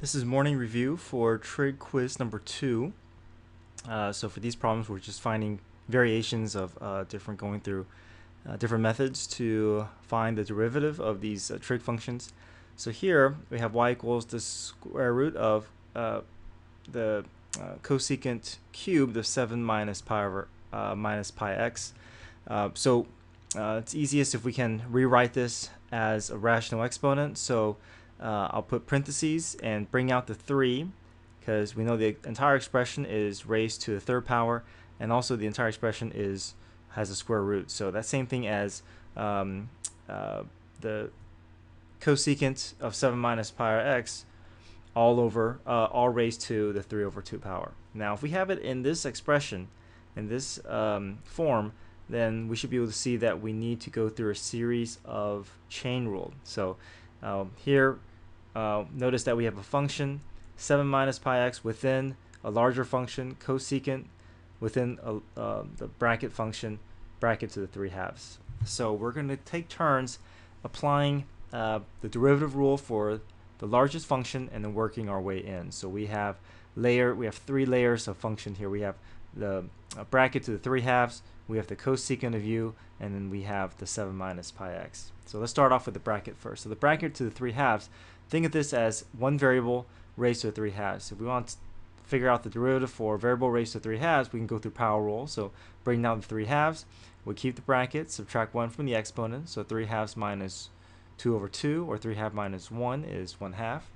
This is morning review for Trig quiz number 2. So for these problems, we're just finding variations of going through different methods to find the derivative of these trig functions. So here we have y equals the square root of the cosecant cubed of 7 minus pi over minus pi x. It's easiest if we can rewrite this as a rational exponent. So I'll put parentheses and bring out the 3 because we know the entire expression is raised to the third power, and also the entire expression has a square root. So that's same thing as the cosecant of 7 minus pi r x all raised to the 3 over 2 power. Now if we have it in this expression, in this form, then we should be able to see that we need to go through a series of chain rule. So here notice that we have a function 7 minus pi x within a larger function cosecant within the bracket function bracket to the 3 halves. So we're going to take turns applying the derivative rule for the largest function and then working our way in. So we have 3 layers of function here. We have the bracket to the 3 halves, we have the cosecant of u, and then we have the 7 minus pi x. So let's start off with the bracket first. So the bracket to the 3 halves, think of this as one variable raised to the 3 halves. If we want to figure out the derivative for a variable raised to 3 halves, we can go through power rule. So bring down the 3 halves, we keep the bracket, subtract 1 from the exponent, so 3 halves minus 2 over 2, or 3 halves minus 1 is 1 half.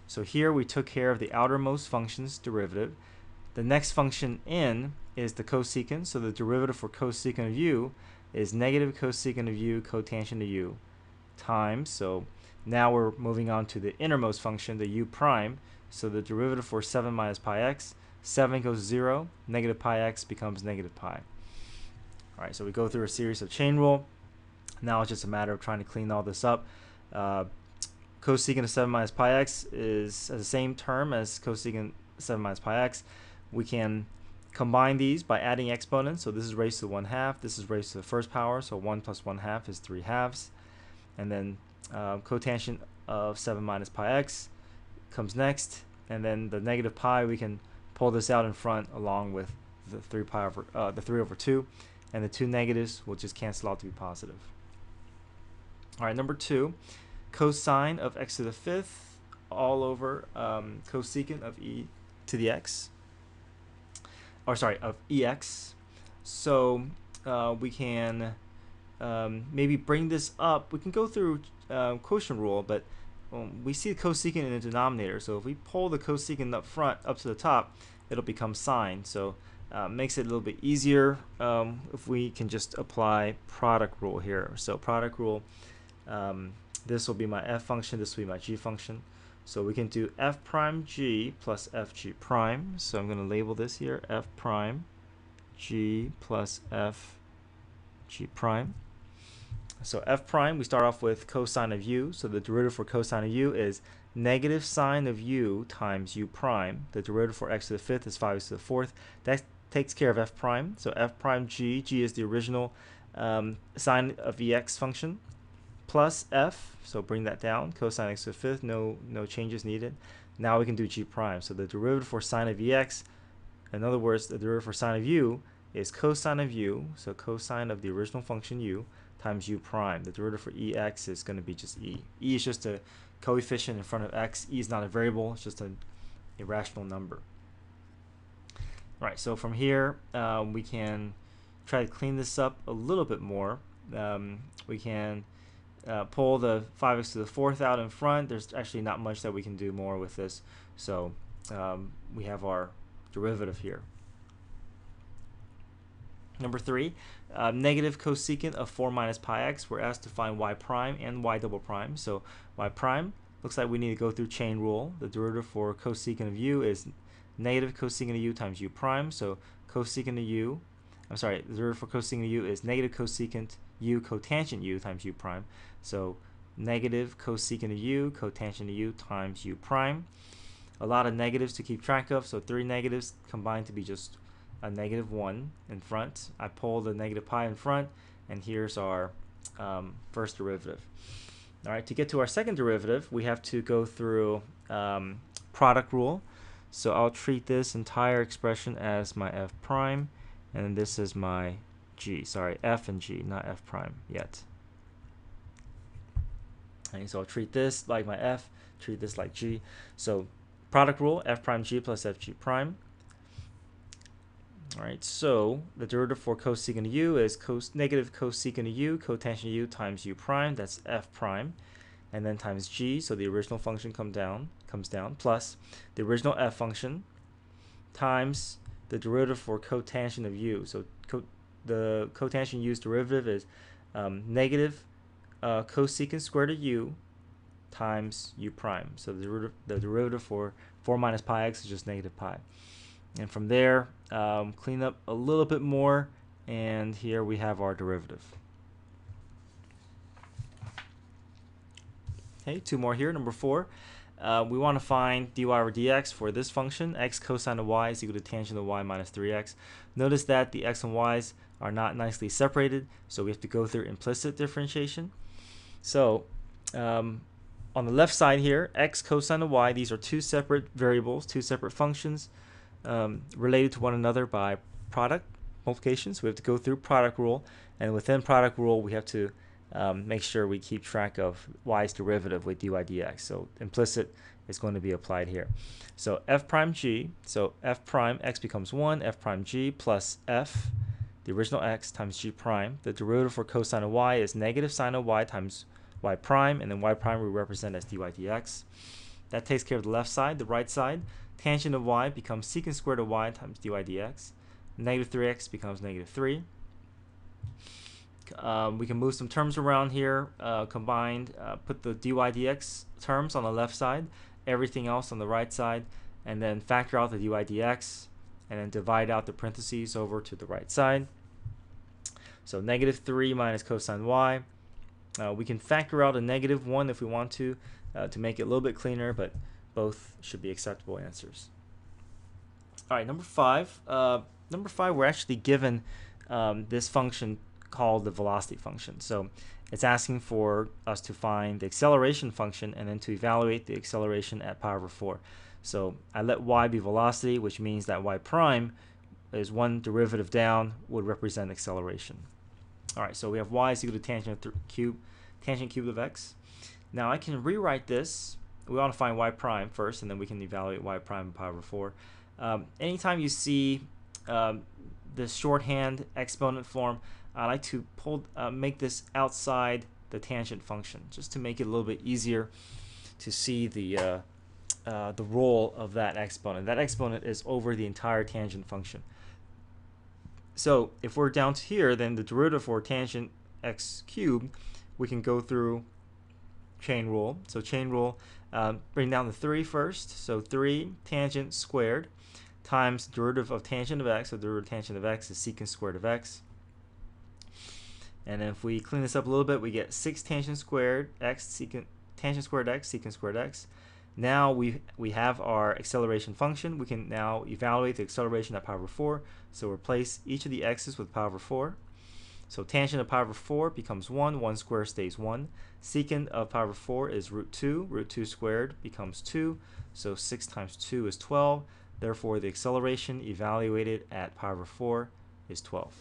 So here we took care of the outermost function's derivative. The next function in is the cosecant, so the derivative for cosecant of u is negative cosecant of u cotangent of u times, so now we're moving on to the innermost function, the u prime, so the derivative for 7 minus pi x, 7 goes 0, negative pi x becomes negative pi. Alright, so we go through a series of chain rule. Now it's just a matter of trying to clean all this up. Cosecant of 7 minus pi x has the same term as cosecant 7 minus pi x. We can combine these by adding exponents. So this is raised to the 1 half, this is raised to the first power, so 1 plus 1 half is 3 halves. And then cotangent of 7 minus pi x comes next, and then the negative pi, we can pull this out in front along with the 3 over 2, and the two negatives will just cancel out to be positive. Alright, number 2, cosine of x to the 5th all over cosecant of e to the x, of ex. So we can maybe bring this up. We can go through quotient rule, but we see the cosecant in the denominator. So if we pull the cosecant up front, up to the top, it'll become sine. So makes it a little bit easier if we can just apply product rule here. So product rule, this will be my f function, this will be my g function. So we can do f prime g plus f g prime. So I'm going to label this here f prime g plus f g prime. So f prime, we start off with cosine of u. So the derivative for cosine of u is negative sine of u times u prime. The derivative for x to the 5th is 5x to the 4th. That takes care of f prime. So f prime g is the original sine of ex function, plus f, so bring that down, cosine x to the 5th, no changes needed. Now we can do g prime. So the derivative for sine of ex, in other words, the derivative for sine of u is cosine of u, so cosine of the original function u, times u prime. The derivative for ex is going to be just e. E is just a coefficient in front of x. E is not a variable, it's just a irrational number. Right, so from here, we can try to clean this up a little bit more. We can pull the 5x to the 4th out in front. There's actually not much that we can do more with this. So we have our derivative here. Number 3, negative cosecant of 4 minus pi x. We're asked to find y prime and y double prime. So y prime, looks like we need to go through chain rule. The derivative for cosecant of u is negative cosecant of u times u prime. So cosecant of u, the derivative for cosecant of u is negative cosecant u cotangent u times u prime. So negative cosecant of u cotangent of u times u prime. A lot of negatives to keep track of, so 3 negatives combined to be just a negative 1 in front. I pull the negative pi in front, and here's our first derivative. All right, to get to our second derivative, we have to go through product rule. So I'll treat this entire expression as my f prime, and this is my g. Sorry, f and g, not f prime yet. Okay, so I'll treat this like my f, treat this like g. So product rule, f prime g plus f g prime. All right, so the derivative for cosecant of u is negative cosecant of u, cotangent of u times u prime, that's f prime, and then times g, so the original function comes down, plus the original f function times the derivative for cotangent of u. So the cotangent u's derivative is negative cosecant squared of u times u prime. So the derivative for 4 minus pi x is just negative pi. And from there, clean up a little bit more, and here we have our derivative. Okay, two more here. Number 4, we want to find dy over dx for this function. X cosine of y is equal to tangent of y minus 3x. Notice that the x and y's are not nicely separated, so we have to go through implicit differentiation. So on the left side here, x cosine of y, these are two separate variables, two separate functions related to one another by product multiplication. So we have to go through product rule, and within product rule we have to make sure we keep track of y's derivative with dy dx. So implicit is going to be applied here. So f prime g, so f prime x becomes 1, f prime g plus f, the original x, times g prime. The derivative for cosine of y is negative sine of y times y prime, and then y prime we represent as dy dx. That takes care of the left side. The right side, tangent of y becomes secant squared of y times dy dx. Negative 3x becomes negative 3. We can move some terms around here, combined, put the dy dx terms on the left side, everything else on the right side, and then factor out the dy dx, and then divide out the parentheses over to the right side. So negative 3 minus cosine y. We can factor out a negative 1 if we want to make it a little bit cleaner, but both should be acceptable answers. All right, number 5. Number 5, we're actually given this function called the velocity function. So it's asking for us to find the acceleration function and then to evaluate the acceleration at pi over 4. So I let y be velocity, which means that y prime is one derivative down, would represent acceleration. All right, so we have y is equal to tangent cubed of x. Now I can rewrite this. We want to find y prime first, and then we can evaluate y prime in pi over 4. Anytime you see this shorthand exponent form, I like to make this outside the tangent function, just to make it a little bit easier to see the role of that exponent. That exponent is over the entire tangent function. So if we're down to here, then the derivative for tangent x cubed, we can go through chain rule. So chain rule, bring down the 3 first. So 3 tangent squared times derivative of tangent of x. So derivative of tangent of x is secant squared of x. And if we clean this up a little bit, we get 6 tangent squared x secant tangent squared x secant squared x. Now we have our acceleration function. We can now evaluate the acceleration at pi over 4. So replace each of the x's with pi over 4. So tangent of pi over 4 becomes 1. 1 squared stays 1. Secant of pi over 4 is root 2. Root 2 squared becomes 2. So 6 times 2 is 12. Therefore, the acceleration evaluated at pi over 4 is 12.